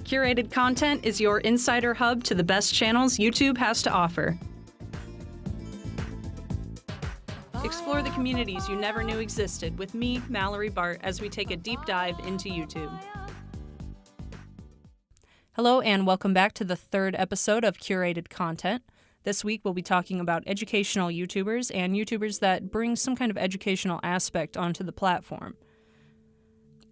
Curated Content is your insider hub to the best channels YouTube has to offer. Explore the communities you never knew existed with me, Mallory Bart, as we take a deep dive into YouTube. Hello and welcome back to the third episode of Curated Content. This week we'll be talking about educational YouTubers and YouTubers that bring some kind of educational aspect onto the platform.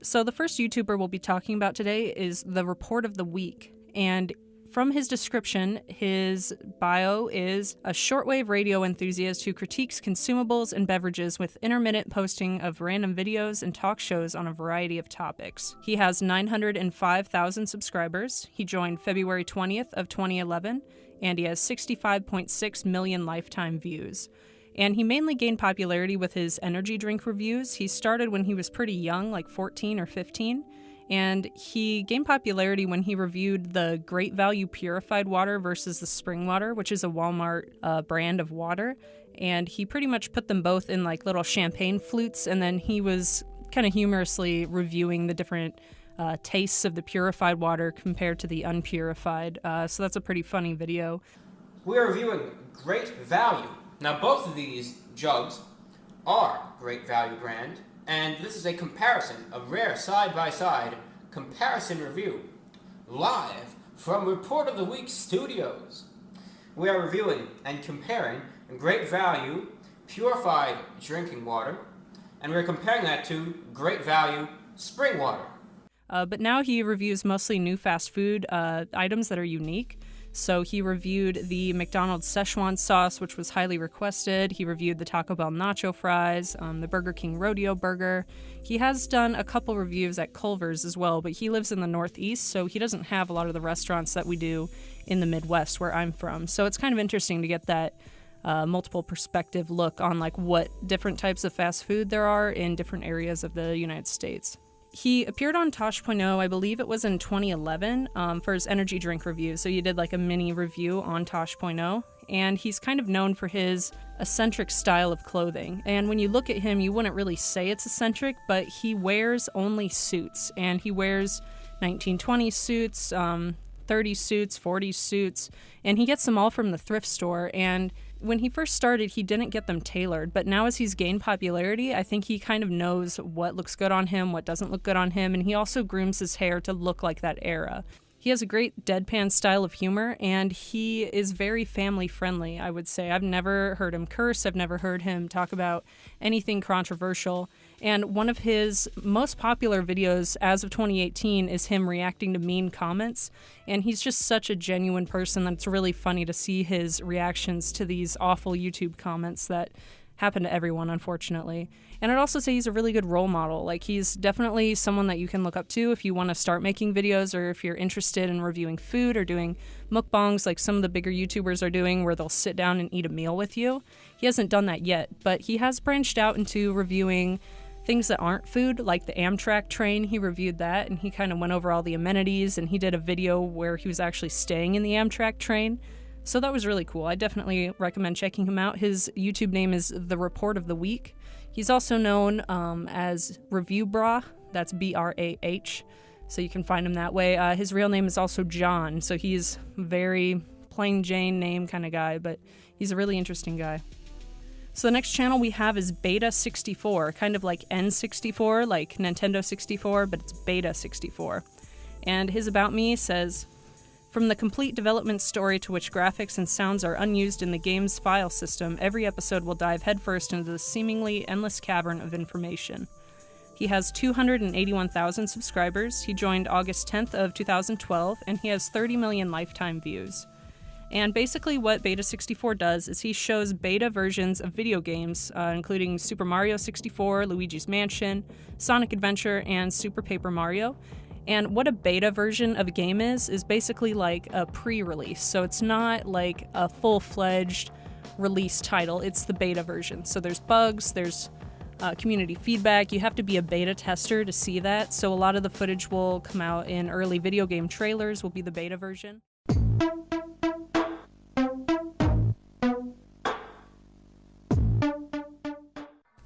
So the first YouTuber we'll be talking about today is The Report of the Week, and from his description, his bio is a shortwave radio enthusiast who critiques consumables and beverages with intermittent posting of random videos and talk shows on a variety of topics. He has 905,000 subscribers. He joined February 20th of 2011, and he has 65.6 million lifetime views. And he mainly gained popularity with his energy drink reviews. He started when he was pretty young, like 14 or 15, and he gained popularity when he reviewed the Great Value purified water versus the spring water, which is a Walmart brand of water. And he pretty much put them both in like little champagne flutes, and then he was kind of humorously reviewing the different tastes of the purified water compared to the unpurified. So that's a pretty funny video. We're reviewing Great Value. Now, both of these jugs are Great Value brand, and this is a comparison, a rare side-by-side comparison review, live from Report of the Week Studios. We are reviewing and comparing Great Value purified drinking water, and we're comparing that to Great Value spring water. But now he reviews mostly new fast food items that are unique. So he reviewed the McDonald's Szechuan sauce, which was highly requested. He reviewed the Taco Bell nacho fries, the Burger King rodeo burger. He has done a couple reviews at Culver's as well, but he lives in the Northeast, so he doesn't have a lot of the restaurants that we do in the Midwest, where I'm from. So it's kind of interesting to get that multiple perspective look on like what different types of fast food there are in different areas of the United States. He appeared on Tosh.0, I believe it was in 2011, for his energy drink review. So he did like a mini review on Tosh.0, and he's kind of known for his eccentric style of clothing. And when you look at him, you wouldn't really say it's eccentric, but he wears only suits, and he wears 1920s suits, 30s suits, 40s suits, and he gets them all from the thrift store. And when he first started, he didn't get them tailored, but now as he's gained popularity, I think he kind of knows what looks good on him, what doesn't look good on him, and he also grooms his hair to look like that era. He has a great deadpan style of humor, and he is very family-friendly, I would say. I've never heard him curse. I've never heard him talk about anything controversial. And one of his most popular videos as of 2018 is him reacting to mean comments. And he's just such a genuine person that it's really funny to see his reactions to these awful YouTube comments that happen to everyone, unfortunately. And I'd also say he's a really good role model. Like, he's definitely someone that you can look up to if you want to start making videos, or if you're interested in reviewing food or doing mukbangs like some of the bigger YouTubers are doing, where they'll sit down and eat a meal with you. He hasn't done that yet, but he has branched out into reviewing things that aren't food, like the Amtrak train. He reviewed that, and he kind of went over all the amenities, and he did a video where he was actually staying in the Amtrak train. So that was really cool. I definitely recommend checking him out. His YouTube name is The Report of the Week. He's also known as Review Brah. That's B-R-A-H. So you can find him that way. His real name is also John. So he's very plain Jane name kind of guy, but he's a really interesting guy. So the next channel we have is Beta64, kind of like N64, like Nintendo 64, but it's Beta64. And his About Me says, "From the complete development story to which graphics and sounds are unused in the game's file system, every episode will dive headfirst into the seemingly endless cavern of information." He has 281,000 subscribers. He joined August 10th of 2012, and he has 30 million lifetime views. And basically what Beta64 does is he shows beta versions of video games, including Super Mario 64, Luigi's Mansion, Sonic Adventure, and Super Paper Mario. And what a beta version of a game is basically like a pre-release. So it's not like a full-fledged release title, it's the beta version. So there's bugs, there's community feedback. You have to be a beta tester to see that. So a lot of the footage will come out in early video game trailers, will be the beta version.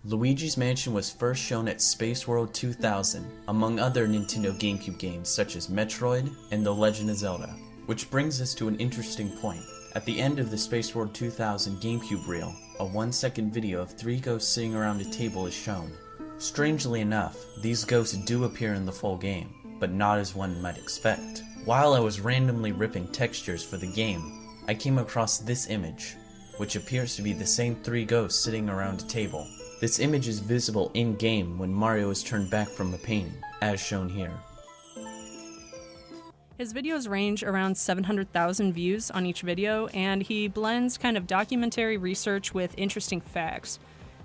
Luigi's Mansion was first shown at Space World 2000, among other Nintendo GameCube games such as Metroid and The Legend of Zelda. Which brings us to an interesting point. At the end of the Space World 2000 GameCube reel, a 1-second video of 3 ghosts sitting around a table is shown. Strangely enough, these ghosts do appear in the full game, but not as one might expect. While I was randomly ripping textures for the game, I came across this image, which appears to be the same 3 ghosts sitting around a table. This image is visible in-game when Mario is turned back from a painting, as shown here. His videos range around 700,000 views on each video, and he blends kind of documentary research with interesting facts.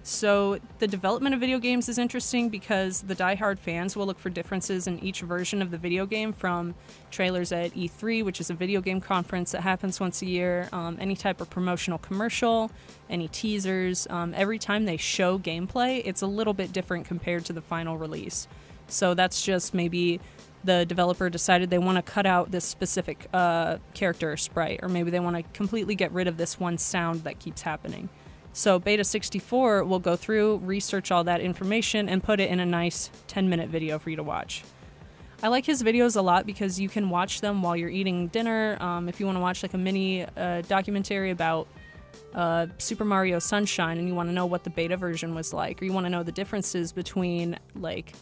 So the development of video games is interesting because the die-hard fans will look for differences in each version of the video game, from trailers at E3, which is a video game conference that happens once a year, any type of promotional commercial, any teasers. Every time they show gameplay, it's a little bit different compared to the final release. So that's just maybe the developer decided they want to cut out this specific character or sprite, or maybe they want to completely get rid of this one sound that keeps happening. So Beta 64 will go through, research all that information, and put it in a nice 10-minute video for you to watch. I like his videos a lot because you can watch them while you're eating dinner. If you want to watch like a mini documentary about Super Mario Sunshine and you want to know what the beta version was like, or you want to know the differences between like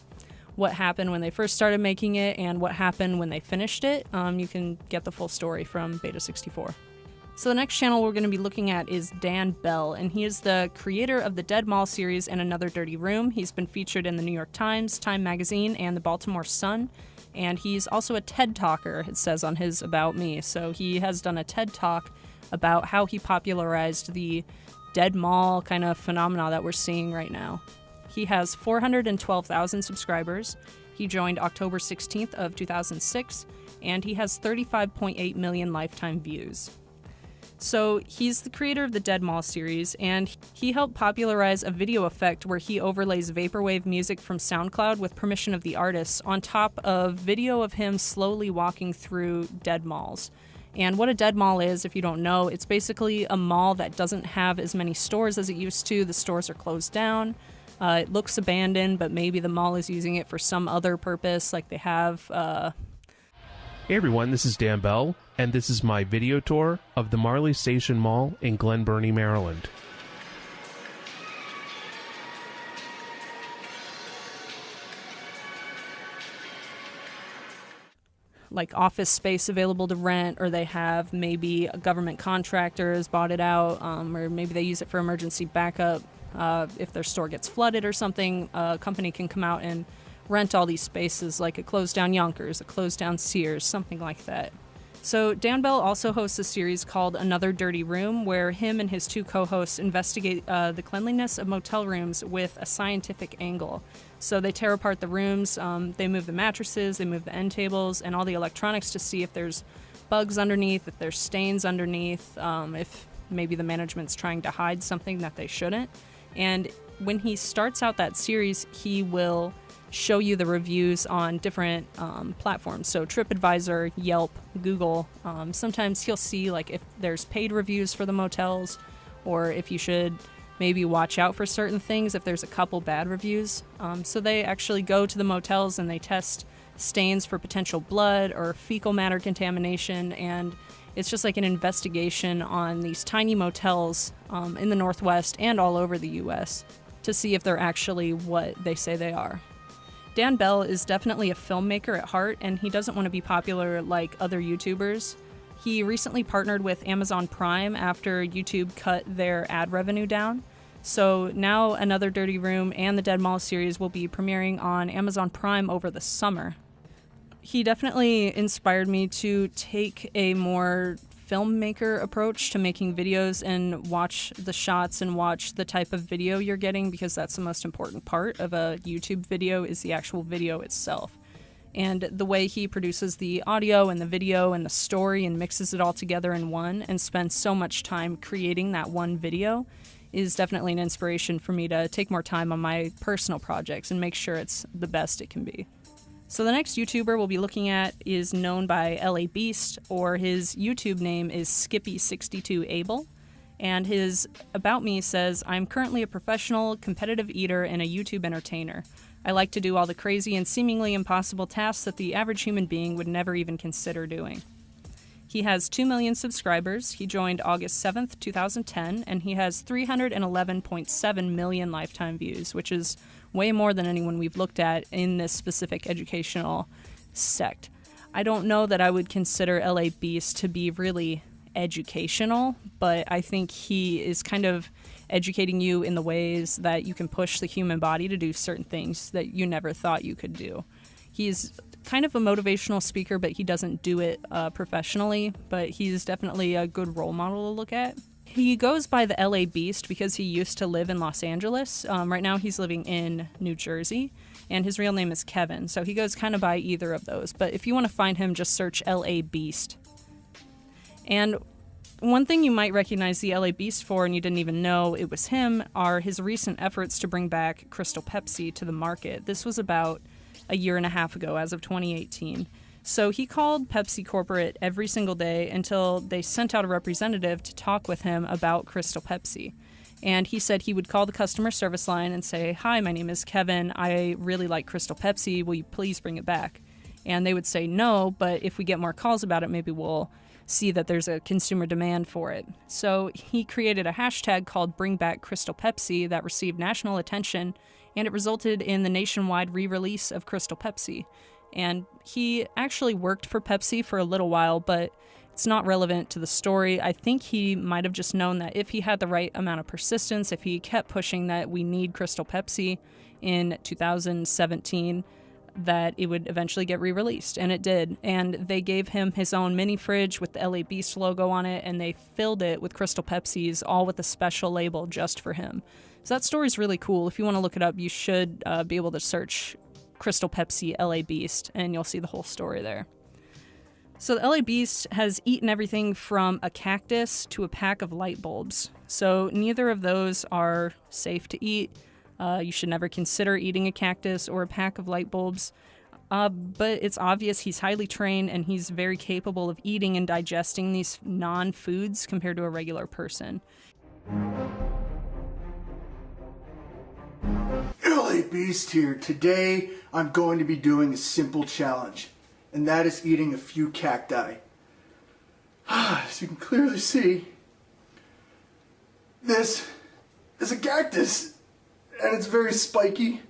what happened when they first started making it and what happened when they finished it, you can get the full story from Beta 64. So the next channel we're going to be looking at is Dan Bell, and he is the creator of the Dead Mall series and Another Dirty Room. He's been featured in the New York Times, Time Magazine, and the Baltimore Sun, and he's also a TED Talker, it says on his About Me. So he has done a TED Talk about how he popularized the Dead Mall kind of phenomena that we're seeing right now. He has 412,000 subscribers. He joined October 16th of 2006, and he has 35.8 million lifetime views. So he's the creator of the Dead Mall series, and he helped popularize a video effect where he overlays vaporwave music from SoundCloud with permission of the artists on top of video of him slowly walking through dead malls. And what a dead mall is, if you don't know, it's basically a mall that doesn't have as many stores as it used to. The stores are closed down. It looks abandoned, but maybe the mall is using it for some other purpose, like they have... Hey everyone, this is Dan Bell, and this is my video tour of the Marley Station Mall in Glen Burnie, Maryland. Like office space available to rent, or they have maybe a government contractor has bought it out, or maybe they use it for emergency backup. If their store gets flooded or something, a company can come out and rent all these spaces, like a closed down Yonkers, a closed down Sears, something like that. So Dan Bell also hosts a series called Another Dirty Room, where him and his 2 co-hosts investigate the cleanliness of motel rooms with a scientific angle. So they tear apart the rooms, they move the mattresses, they move the end tables, and all the electronics to see if there's bugs underneath, if there's stains underneath, if maybe the management's trying to hide something that they shouldn't. And when he starts out that series, he will show you the reviews on different platforms. So TripAdvisor, Yelp, Google. Sometimes he'll see like if there's paid reviews for the motels, or if you should maybe watch out for certain things if there's a couple bad reviews. So they actually go to the motels and they test stains for potential blood or fecal matter contamination, and it's just like an investigation on these tiny motels in the Northwest and all over the U.S. to see if they're actually what they say they are. Dan Bell is definitely a filmmaker at heart, and he doesn't want to be popular like other YouTubers. He recently partnered with Amazon Prime after YouTube cut their ad revenue down. So now Another Dirty Room and the Dead Mall series will be premiering on Amazon Prime over the summer. He definitely inspired me to take a more filmmaker approach to making videos and watch the shots and watch the type of video you're getting, because that's the most important part of a YouTube video is the actual video itself. And the way he produces the audio and the video and the story and mixes it all together in one and spends so much time creating that one video is definitely an inspiration for me to take more time on my personal projects and make sure it's the best it can be. So the next YouTuber we'll be looking at is known by LeBeast, or his YouTube name is Skippy62Able, And his About Me says, I'm currently a professional competitive eater and a YouTube entertainer. I like to do all the crazy and seemingly impossible tasks that the average human being would never even consider doing. He has 2 million subscribers. He joined August 7th, 2010, and he has 311.7 million lifetime views, which is way more than anyone we've looked at in this specific educational sect. I don't know that I would consider LeBeast to be really educational, but I think he is kind of educating you in the ways that you can push the human body to do certain things that you never thought you could do. He's kind of a motivational speaker, but he doesn't do it professionally, but he's definitely a good role model to look at. He goes by the LeBeast because he used to live in Los Angeles. Right now he's living in New Jersey, and his real name is Kevin, so he goes kind of by either of those. But if you want to find him, just search LeBeast. And one thing you might recognize the LeBeast for, and you didn't even know it was him, are his recent efforts to bring back Crystal Pepsi to the market. This was about a year and a half ago, as of 2018. So he called Pepsi corporate every single day until they sent out a representative to talk with him about Crystal Pepsi. And he said he would call the customer service line and say, "Hi, my name is Kevin. I really like Crystal Pepsi. Will you please bring it back?" And they would say no, but if we get more calls about it, maybe we'll see that there's a consumer demand for it. So he created a hashtag called Bring Back Crystal Pepsi that received national attention, and it resulted in the nationwide re-release of Crystal Pepsi. And he actually worked for Pepsi for a little while, but it's not relevant to the story. I think he might have just known that if he had the right amount of persistence, if he kept pushing that we need Crystal Pepsi in 2017, that it would eventually get re-released, and it did. And they gave him his own mini fridge with the LeBeast logo on it, and they filled it with Crystal Pepsis, all with a special label just for him. So that story's really cool. If you want to look it up, you should be able to search Crystal Pepsi LeBeast, and you'll see the whole story there. So the LeBeast has eaten everything from a cactus to a pack of light bulbs. So neither of those are safe to eat. You should never consider eating a cactus or a pack of light bulbs. But it's obvious he's highly trained and he's very capable of eating and digesting these non-foods compared to a regular person. LeBeast here. Today I'm going to be doing a simple challenge, and that is eating a few cacti. As you can clearly see, this is a cactus, and it's very spiky.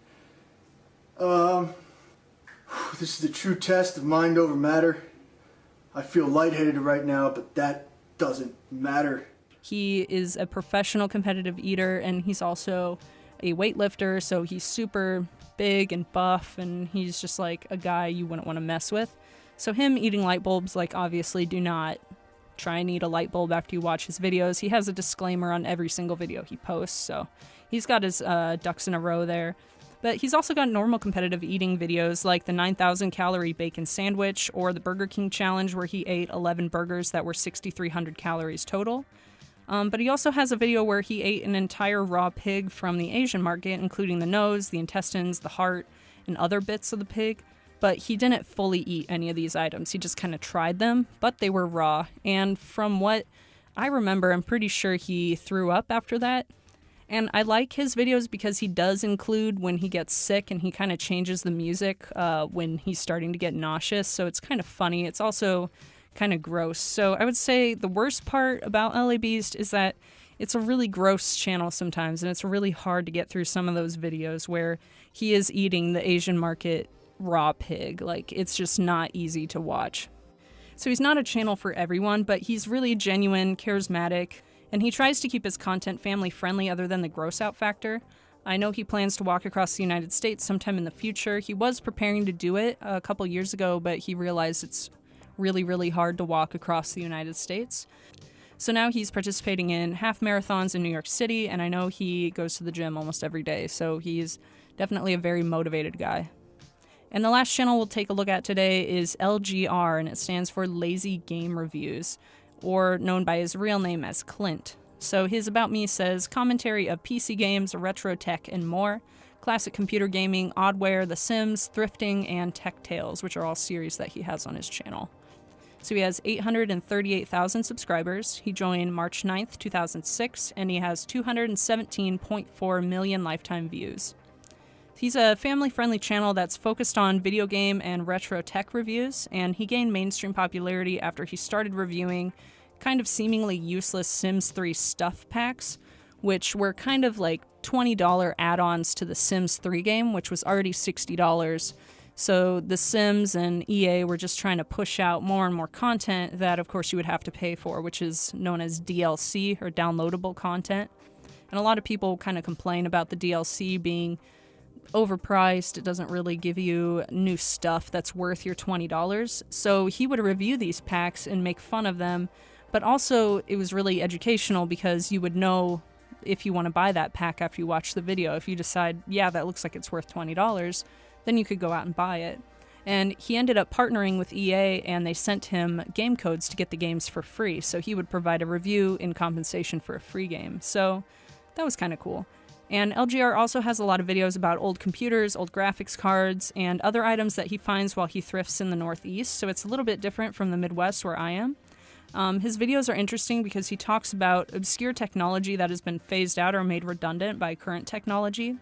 This is a true test of mind over matter. I feel lightheaded right now, but that doesn't matter. He is a professional competitive eater, and he's also a weightlifter, so he's super big and buff, and he's just like a guy you wouldn't want to mess with. So him eating light bulbs, like, obviously do not try and eat a light bulb after you watch his videos. He has a disclaimer on every single video he posts, so he's got his ducks in a row there. But he's also got normal competitive eating videos like the 9,000 calorie bacon sandwich or the Burger King challenge where he ate 11 burgers that were 6,300 calories total. But he also has a video where he ate an entire raw pig from the Asian market, including the nose, the intestines, the heart, and other bits of the pig. But he didn't fully eat any of these items. He just kind of tried them, but they were raw. And from what I remember, I'm pretty sure he threw up after that. And I like his videos because he does include when he gets sick, and he kind of changes the music when he's starting to get nauseous. So it's kind of funny. It's also kind of gross. So I would say the worst part about LeBeast is that it's a really gross channel sometimes, and it's really hard to get through some of those videos where he is eating the Asian market raw pig. Like, it's just not easy to watch. So he's not a channel for everyone, but he's really genuine, charismatic, and he tries to keep his content family friendly other than the gross out factor. I know he plans to walk across the United States sometime in the future. He was preparing to do it a couple years ago, but he realized it's really, really hard to walk across the United States. So now he's participating in half marathons in New York City, and I know he goes to the gym almost every day, so he's definitely a very motivated guy. And the last channel we'll take a look at today is LGR, and it stands for Lazy Game Reviews, or known by his real name as Clint. So his About Me says, commentary of PC games, retro tech, and more, classic computer gaming, oddware, The Sims, thrifting, and Tech Tales, which are all series that he has on his channel. So he has 838,000 subscribers. He joined March 9th, 2006, and he has 217.4 million lifetime views. He's a family-friendly channel that's focused on video game and retro tech reviews, and he gained mainstream popularity after he started reviewing kind of seemingly useless Sims 3 stuff packs, which were kind of like $20 add-ons to the Sims 3 game, which was already $60. So the Sims and EA were just trying to push out more and more content that, of course, you would have to pay for, which is known as DLC, or downloadable content. And a lot of people kind of complain about the DLC being overpriced. It doesn't really give you new stuff that's worth your $20. So he would review these packs and make fun of them, but also it was really educational because you would know if you want to buy that pack after you watch the video. If you decide, yeah, that looks like it's worth $20, then you could go out and buy it. And he ended up partnering with EA, and they sent him game codes to get the games for free. So he would provide a review in compensation for a free game. So that was kind of cool. And LGR also has a lot of videos about old computers, old graphics cards, and other items that he finds while he thrifts in the Northeast, so it's a little bit different from the Midwest where I am. His videos are interesting because he talks about obscure technology that has been phased out or made redundant by current technology.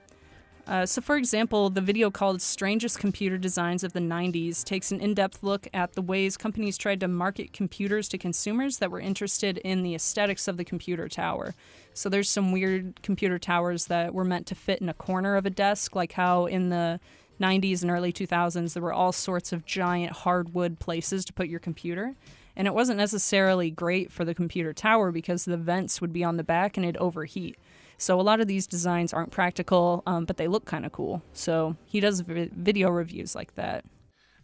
So for example, the video called Strangest Computer Designs of the 90s takes an in-depth look at the ways companies tried to market computers to consumers that were interested in the aesthetics of the computer tower. So there's some weird computer towers that were meant to fit in a corner of a desk, like how in the 90s and early 2000s there were all sorts of giant hardwood places to put your computer. And it wasn't necessarily great for the computer tower because the vents would be on the back and it'd overheat. So a lot of these designs aren't practical, but they look kind of cool. So he does video reviews like that.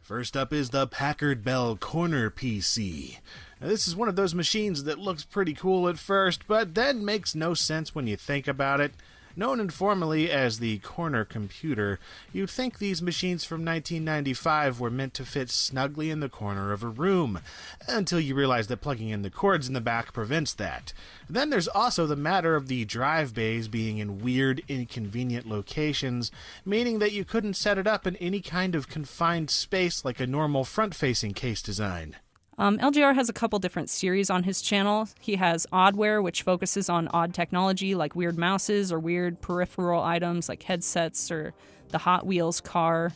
First up is the Packard Bell Corner PC. Now, this is one of those machines that looks pretty cool at first, but then makes no sense when you think about it. Known informally as the corner computer, you'd think these machines from 1995 were meant to fit snugly in the corner of a room, until you realize that plugging in the cords in the back prevents that. Then there's also the matter of the drive bays being in weird, inconvenient locations, meaning that you couldn't set it up in any kind of confined space like a normal front-facing case design. LGR has a couple different series on his channel. He has Oddware, which focuses on odd technology like weird mouses or weird peripheral items like headsets or the Hot Wheels car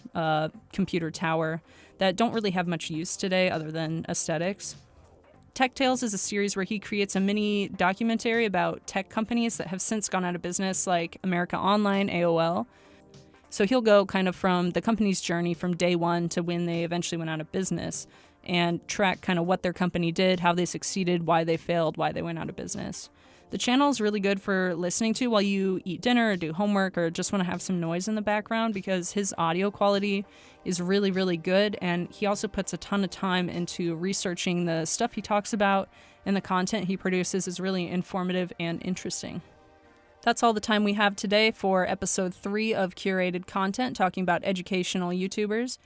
computer tower that don't really have much use today other than aesthetics. Tech Tales is a series where he creates a mini documentary about tech companies that have since gone out of business, like America Online, AOL. So he'll go kind of from the company's journey from day one to when they eventually went out of business, and track kind of what their company did, how they succeeded, why they failed, why they went out of business. The channel is really good for listening to while you eat dinner or do homework or just want to have some noise in the background because his audio quality is really, really good, and he also puts a ton of time into researching the stuff he talks about, and the content he produces is really informative and interesting. That's all the time we have today for episode 3 of Curated Content, talking about educational YouTubers.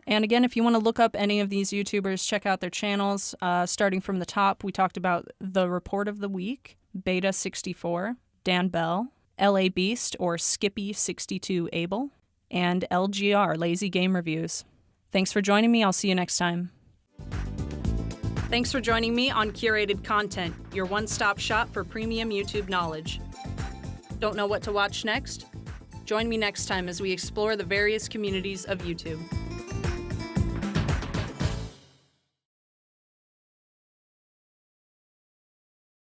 And again, if you want to look up any of these YouTubers, check out their channels. Starting from the top, we talked about TheReportoftheWeek, Beta64, Dan Bell, LeBeast or Skippy62Able, and LGR, Lazy Game Reviews. Thanks for joining me. I'll see you next time. Thanks for joining me on Curated Content, your one-stop shop for premium YouTube knowledge. Don't know what to watch next? Join me next time as we explore the various communities of YouTube.